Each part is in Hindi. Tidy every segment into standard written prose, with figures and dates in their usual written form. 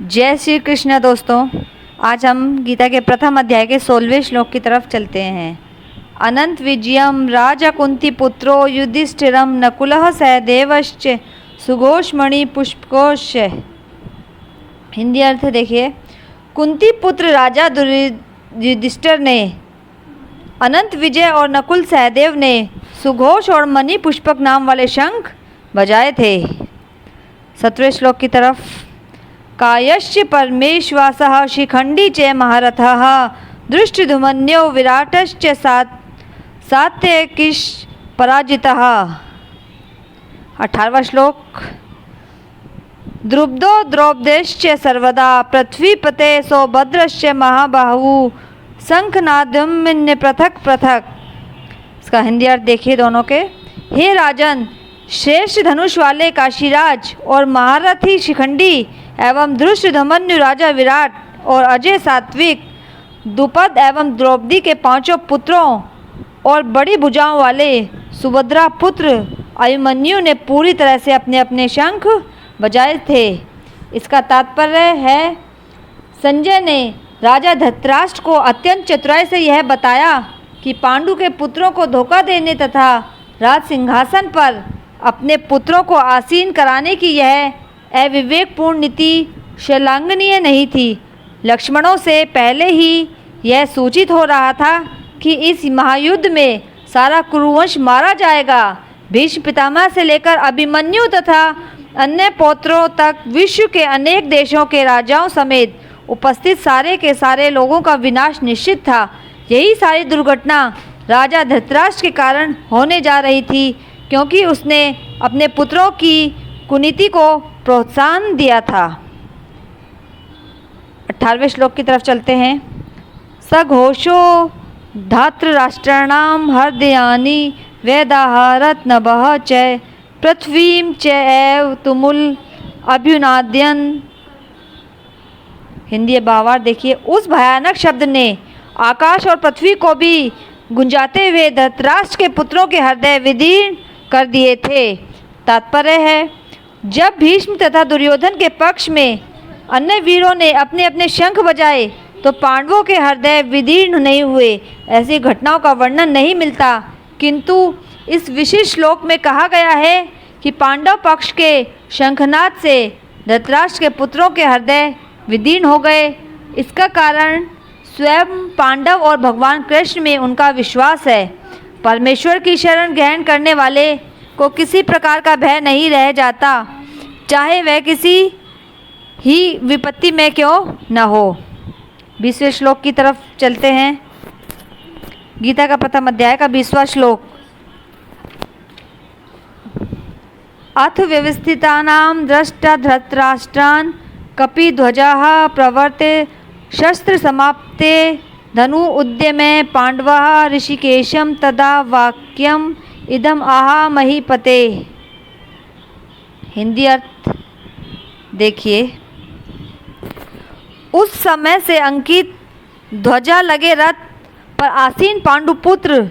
जय श्री कृष्ण दोस्तों। आज हम गीता के प्रथम अध्याय के 16वें श्लोक की तरफ चलते हैं। अनंत विजयम राजा कुंती पुत्रो युधिष्ठिरम नकुलः सहदेवश्च सुघोषमणि पुष्पकोश। हिंदी अर्थ देखिए। कुंती पुत्र राजा युधिष्ठिर ने अनंत विजय और नकुल सहदेव ने सुघोष और मणि पुष्पक नाम वाले शंख बजाए थे। 17वें श्लोक की तरफ। कायश्च परमेश्वासः शिखंडी च महारथः दृष्टधुमन्यो विराटश्च सात्यकिश पराजितः। 18वां श्लोक। द्रुब्दो द्रौपदेश्च सर्वदा पृथ्वीपते सौभद्रश्च महाबाहु शंखनादम्य पृथक पृथक। इसका हिंदी अर्थ देखिए दोनों के। हे राजन, श्रेष्ठ धनुष वाले काशीराज और महारथी शिखंडी एवं धृष्टद्युम्न राजा विराट और अजय सात्विक द्रुपद एवं द्रौपदी के पांचों पुत्रों और बड़ी भुजाओं वाले सुभद्रा पुत्र अभिमन्यु ने पूरी तरह से अपने अपने शंख बजाए थे। इसका तात्पर्य है, संजय ने राजा धृतराष्ट्र को अत्यंत चतुराई से यह बताया कि पांडु के पुत्रों को धोखा देने तथा राज सिंहासन पर अपने पुत्रों को आसीन कराने की यह अविवेकपूर्ण नीति श्लाघनीय नहीं थी। लक्ष्मणों से पहले ही यह सूचित हो रहा था कि इस महायुद्ध में सारा कुरुवंश मारा जाएगा। भीष्म पितामह से लेकर अभिमन्यु तथा अन्य पौत्रों तक विश्व के अनेक देशों के राजाओं समेत उपस्थित सारे के सारे लोगों का विनाश निश्चित था। यही सारी दुर्घटना राजा धृतराष्ट्र के कारण होने जा रही थी, क्योंकि उसने अपने पुत्रों की कुनीति को प्रोत्साहन दिया था। 18वें श्लोक की तरफ चलते हैं। सघोषो धातृराष्ट्राणां हृदयानि वेदाहरत नभः च पृथ्वीं च एव तुमुल अभ्युनाद्यन। हिंदी भावार्थ देखिए। उस भयानक शब्द ने आकाश और पृथ्वी को भी गुंजाते हुए धृतराष्ट्र के पुत्रों के हृदय विदीर्ण कर दिए थे। तात्पर्य है, जब भीष्म तथा दुर्योधन के पक्ष में अन्य वीरों ने अपने अपने शंख बजाए तो पांडवों के हृदय विदीर्ण नहीं हुए। ऐसी घटनाओं का वर्णन नहीं मिलता, किंतु इस विशेष श्लोक में कहा गया है कि पांडव पक्ष के शंखनाद से धृतराष्ट्र के पुत्रों के हृदय विदीर्ण हो गए। इसका कारण स्वयं पांडव और भगवान कृष्ण में उनका विश्वास है। परमेश्वर की शरण ग्रहण करने वाले को किसी प्रकार का भय नहीं रह जाता, चाहे वह किसी ही विपत्ति में क्यों न हो। 20वें श्लोक की तरफ चलते हैं। गीता का प्रथम अध्याय का 20वां श्लोक। अथ व्यवस्थितानां दृष्टा धृतराष्ट्रान् कपिध्वजः प्रवर्ते शस्त्र समाप्ते धनु उद्यमे पांडवः ऋषिकेशं तदा वाक्यम इदम आहा महीपते। हिंदी अर्थ देखिए। उस समय से अंकित ध्वजा लगे रथ पर आसीन पांडुपुत्र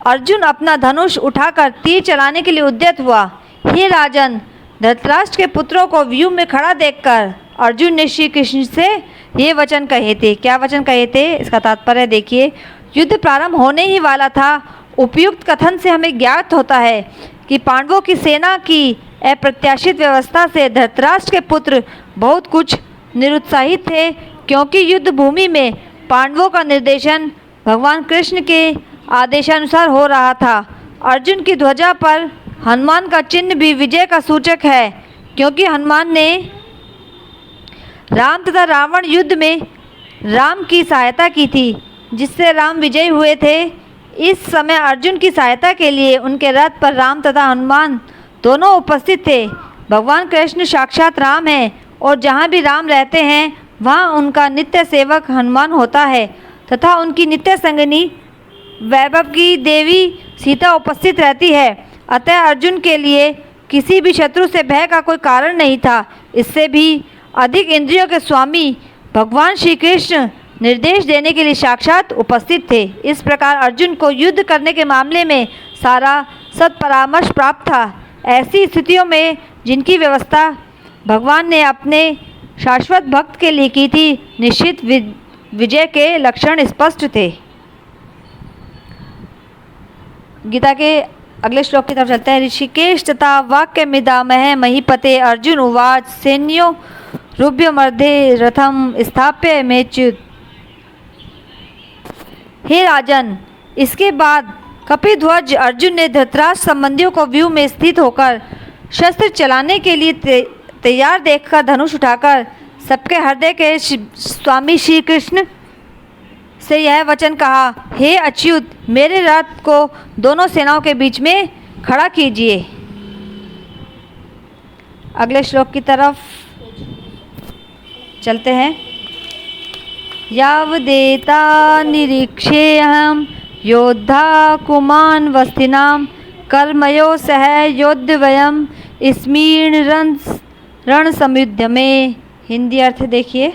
अर्जुन अपना धनुष उठाकर तीर चलाने के लिए उद्यत हुआ। हे राजन, धृतराष्ट्र के पुत्रों को व्यूह में खड़ा देखकर अर्जुन ने श्री कृष्ण से ये वचन कहे थे। क्या वचन कहे थे? इसका तात्पर्य देखिए। युद्ध प्रारंभ होने ही वाला था। उपयुक्त कथन से हमें ज्ञात होता है कि पांडवों की सेना की अप्रत्याशित व्यवस्था से धृतराष्ट्र के पुत्र बहुत कुछ निरुत्साहित थे, क्योंकि युद्ध भूमि में पांडवों का निर्देशन भगवान कृष्ण के आदेशानुसार हो रहा था। अर्जुन की ध्वजा पर हनुमान का चिन्ह भी विजय का सूचक है, क्योंकि हनुमान ने राम तथा रावण युद्ध में राम की सहायता की थी, जिससे राम विजयी हुए थे। इस समय अर्जुन की सहायता के लिए उनके रथ पर राम तथा हनुमान दोनों उपस्थित थे। भगवान कृष्ण साक्षात राम हैं और जहाँ भी राम रहते हैं वहाँ उनका नित्य सेवक हनुमान होता है तथा उनकी नित्य संगिनी वैभव की देवी सीता उपस्थित रहती है। अतः अर्जुन के लिए किसी भी शत्रु से भय का कोई कारण नहीं था। इससे भी अधिक इंद्रियों के स्वामी भगवान श्री कृष्ण निर्देश देने के लिए साक्षात उपस्थित थे। इस प्रकार अर्जुन को युद्ध करने के मामले में सारा सत्परामर्श प्राप्त था। ऐसी स्थितियों में जिनकी व्यवस्था भगवान ने अपने शाश्वत भक्त के लिए की थी, निश्चित विजय के लक्षण स्पष्ट थे। गीता के अगले श्लोक की तरफ चलते हैं। ऋषिकेश तथा वाक्य मिदामह महीपते अर्जुन उवाच सैन्यो रुभ्यमर्धे रथम स्थाप्य मेच्युत। हे राजन, इसके बाद कपिध्वज अर्जुन ने धृतराष्ट्र संबंधियों को व्यूह में स्थित होकर शस्त्र चलाने के लिए तैयार देखकर धनुष उठाकर सबके हृदय के स्वामी श्री कृष्ण से यह वचन कहा, हे अच्युत, मेरे रथ को दोनों सेनाओं के बीच में खड़ा कीजिए। अगले श्लोक की तरफ चलते हैं। यावदेता निरीक्षेऽहं योद्धा कुमान् वस्तिनां कर्मयो सह योद्धवयम् स्मीर्ण रण समुद्ध में। हिंदी अर्थ देखिए।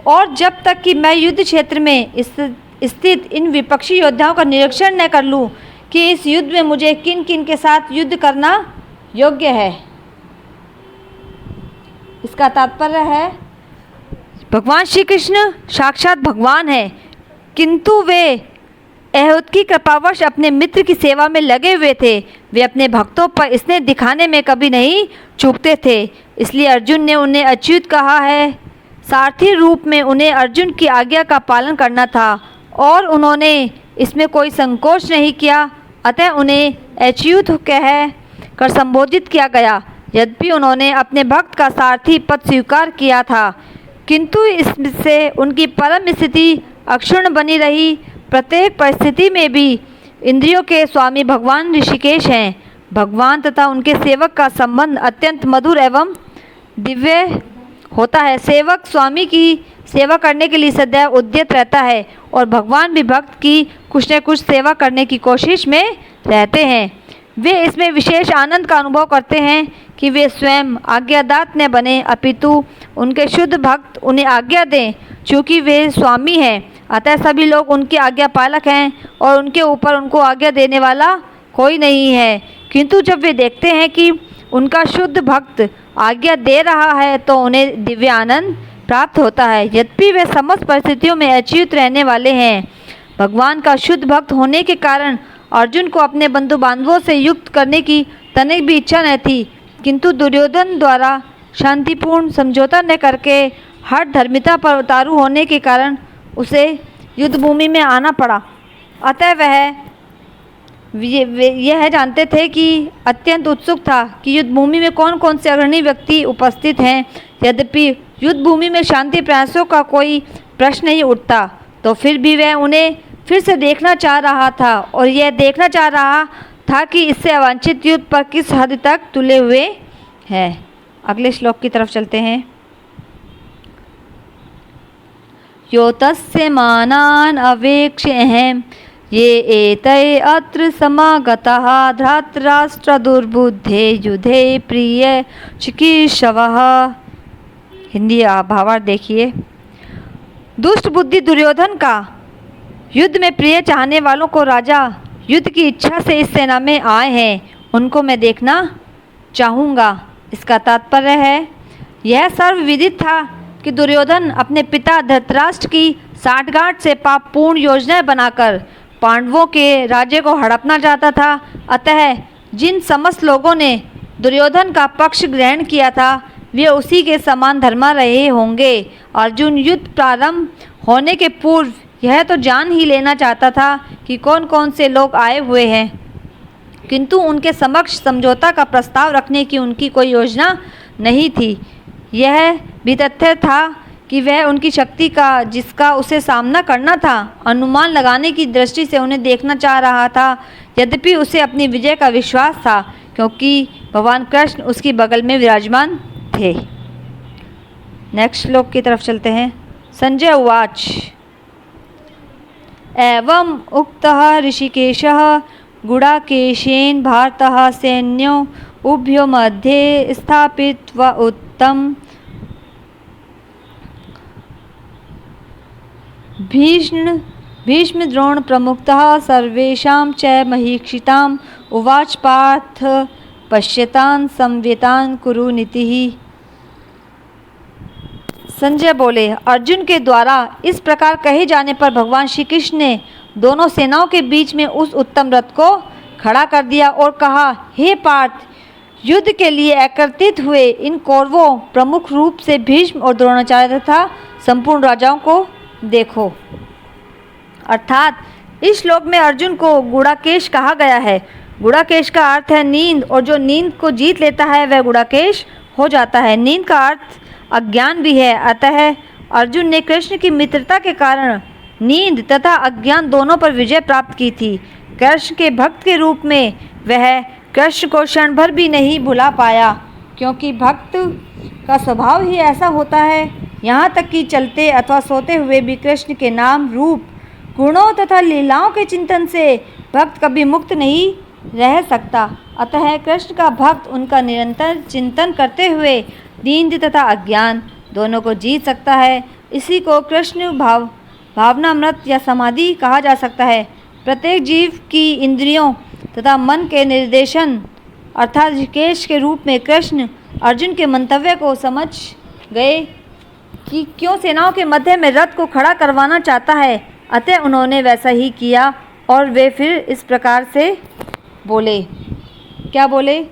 और जब तक कि मैं युद्ध क्षेत्र में स्थित इन विपक्षी योद्धाओं का निरीक्षण न कर लूं कि इस युद्ध में मुझे किन किन के साथ युद्ध करना योग्य है। इसका तात्पर्य है भगवान श्री कृष्ण साक्षात भगवान है, किंतु वे अहूत की कृपावश अपने मित्र की सेवा में लगे हुए थे। वे अपने भक्तों पर स्नेह दिखाने में कभी नहीं चूकते थे। इसलिए अर्जुन ने उन्हें अच्युत कहा है। सारथी रूप में उन्हें अर्जुन की आज्ञा का पालन करना था और उन्होंने इसमें कोई संकोच नहीं किया। अतः उन्हें अच्युत कह कर संबोधित किया गया। यद्यपि उन्होंने अपने भक्त का सारथी पद स्वीकार किया था, किंतु इससे उनकी परम स्थिति अक्षुण्ण बनी रही। प्रत्येक परिस्थिति में भी इंद्रियों के स्वामी भगवान ऋषिकेश हैं। भगवान तथा उनके सेवक का संबंध अत्यंत मधुर एवं दिव्य होता है। सेवक स्वामी की सेवा करने के लिए सदैव उद्यत रहता है और भगवान भी भक्त की कुछ न कुछ सेवा करने की कोशिश में रहते हैं। वे इसमें विशेष आनंद का अनुभव करते हैं कि वे स्वयं आज्ञादात न बने, अपितु उनके शुद्ध भक्त उन्हें आज्ञा दें। चूँकि वे स्वामी हैं, अतः सभी लोग उनके आज्ञा पालक हैं और उनके ऊपर उनको आज्ञा देने वाला कोई नहीं है। किंतु जब वे देखते हैं कि उनका शुद्ध भक्त आज्ञा दे रहा है तो उन्हें दिव्य आनंद प्राप्त होता है। यद्यपि वे समस्त परिस्थितियों में अच्युत रहने वाले हैं। भगवान का शुद्ध भक्त होने के कारण अर्जुन को अपने बंधु बांधवों से युक्त करने की तनिक भी इच्छा न थी, किंतु दुर्योधन द्वारा शांतिपूर्ण समझौता न करके हठ धर्मिता पर उतारू होने के कारण उसे युद्धभूमि में आना पड़ा। अतः वह यह जानते थे कि अत्यंत उत्सुक था कि युद्धभूमि में कौन कौन से अग्रणी व्यक्ति उपस्थित हैं। यद्यपि युद्धभूमि में शांति प्रयासों का कोई प्रश्न नहीं उठता, तो फिर भी वह उन्हें फिर से देखना चाह रहा था और यह देखना चाह रहा था कि इससे अवांछित युद्ध पर किस हद तक तुले हुए हैं। अगले श्लोक की तरफ चलते हैं। यो तस्य मानान् अवेक्ष्यहं ये एतये अत्र समागताः धृतराष्ट्र दुर्बुद्धे युधे प्रिय चिकीर्षवः। हिंदी भावार्थ देखिए। दुष्ट बुद्धि दुर्योधन का युद्ध में प्रिय चाहने वालों को राजा युद्ध की इच्छा से इस सेना में आए हैं, उनको मैं देखना चाहूँगा। इसका तात्पर्य है यह सर्वविदित था कि दुर्योधन अपने पिता धृतराष्ट्र की साठगांठ से पापपूर्ण योजनाएं बनाकर पांडवों के राज्य को हड़पना चाहता था। अतः जिन समस्त लोगों ने दुर्योधन का पक्ष ग्रहण किया था वे उसी के समान धर्मा रहे होंगे। अर्जुन युद्ध प्रारंभ होने के पूर्व यह तो जान ही लेना चाहता था कि कौन कौन से लोग आए हुए हैं, किंतु उनके समक्ष समझौता का प्रस्ताव रखने की उनकी कोई योजना नहीं थी। यह भी तथ्य था कि वह उनकी शक्ति का जिसका उसे सामना करना था अनुमान लगाने की दृष्टि से उन्हें देखना चाह रहा था। यद्यपि उसे अपनी विजय का विश्वास था, क्योंकि भगवान कृष्ण उसकी बगल में विराजमान थे। नेक्स्ट श्लोक की तरफ चलते हैं। संजय उवाच एवं उक्तः ऋषिकेशः गुडाकेशेन भारतः सैन्यो उभयो मध्ये स्थापित्वा उत्तम भीष्म द्रोण प्रमुखतः सर्वेषां च महीक्षिताम् उवाच पार्थ पश्यतान् संव्यतान् कुरु नीतिः। संजय बोले, अर्जुन के द्वारा इस प्रकार कहे जाने पर भगवान श्री कृष्ण ने दोनों सेनाओं के बीच में उस उत्तम रथ को खड़ा कर दिया और कहा, हे पार्थ, युद्ध के लिए एकत्रित हुए इन कौरवों, प्रमुख रूप से भीष्म और द्रोणाचार्य तथा संपूर्ण राजाओं को देखो। अर्थात इस श्लोक में अर्जुन को गुड़ाकेश कहा गया है। गुड़ाकेश का अर्थ है नींद, और जो नींद को जीत लेता है वह गुड़ाकेश हो जाता है। नींद का अर्थ अज्ञान भी है। अतः अर्जुन ने कृष्ण की मित्रता के कारण नींद तथा अज्ञान दोनों पर विजय प्राप्त की थी। कृष्ण के भक्त के रूप में वह कृष्ण को क्षण भर भी नहीं भुला पाया, क्योंकि भक्त का स्वभाव ही ऐसा होता है। यहाँ तक कि चलते अथवा सोते हुए भी कृष्ण के नाम, रूप, गुणों तथा लीलाओं के चिंतन से भक्त कभी मुक्त नहीं रह सकता। अतः कृष्ण का भक्त उनका निरंतर चिंतन करते हुए नींद तथा अज्ञान दोनों को जीत सकता है। इसी को कृष्ण भावनामृत या समाधि कहा जा सकता है। प्रत्येक जीव की इंद्रियों तथा मन के निर्देशन अर्थात ऋषिकेश के रूप में कृष्ण अर्जुन के मंतव्य को समझ गए कि क्यों सेनाओं के मध्य में रथ को खड़ा करवाना चाहता है। अतः उन्होंने वैसा ही किया और वे फिर इस प्रकार से बोले। क्या बोले?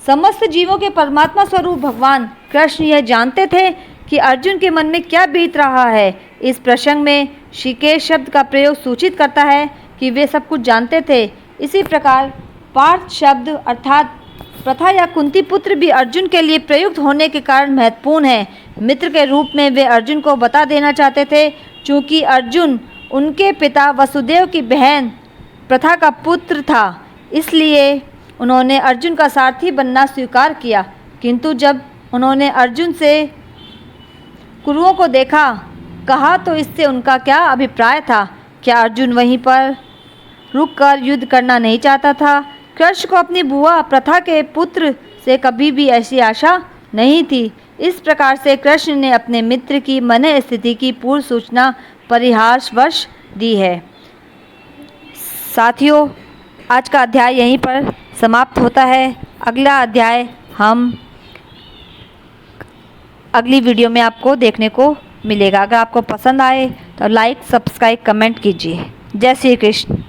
समस्त जीवों के परमात्मा स्वरूप भगवान कृष्ण यह जानते थे कि अर्जुन के मन में क्या बीत रहा है। इस प्रसंग में ऋषिकेश शब्द का प्रयोग सूचित करता है कि वे सब कुछ जानते थे। इसी प्रकार पार्थ शब्द अर्थात प्रथा या कुंती पुत्र भी अर्जुन के लिए प्रयुक्त होने के कारण महत्वपूर्ण है। मित्र के रूप में वे अर्जुन को बता देना चाहते थे, चूँकि अर्जुन उनके पिता वसुदेव की बहन प्रथा का पुत्र था, इसलिए उन्होंने अर्जुन का सारथी बनना स्वीकार किया। किंतु जब उन्होंने अर्जुन से कुरुओं को कहा तो इससे उनका क्या अभिप्राय था? क्या अर्जुन वहीं पर रुककर युद्ध करना नहीं चाहता था? कृष्ण को अपनी बुआ प्रथा के पुत्र से कभी भी ऐसी आशा नहीं थी। इस प्रकार से कृष्ण ने अपने मित्र की मन स्थिति की पूर्व सूचना परिहासवश दी है। साथियों, आज का अध्याय यहीं पर समाप्त होता है। अगला अध्याय हम अगली वीडियो में आपको देखने को मिलेगा। अगर आपको पसंद आए तो लाइक, सब्सक्राइब, कमेंट कीजिए। जय श्री कृष्ण।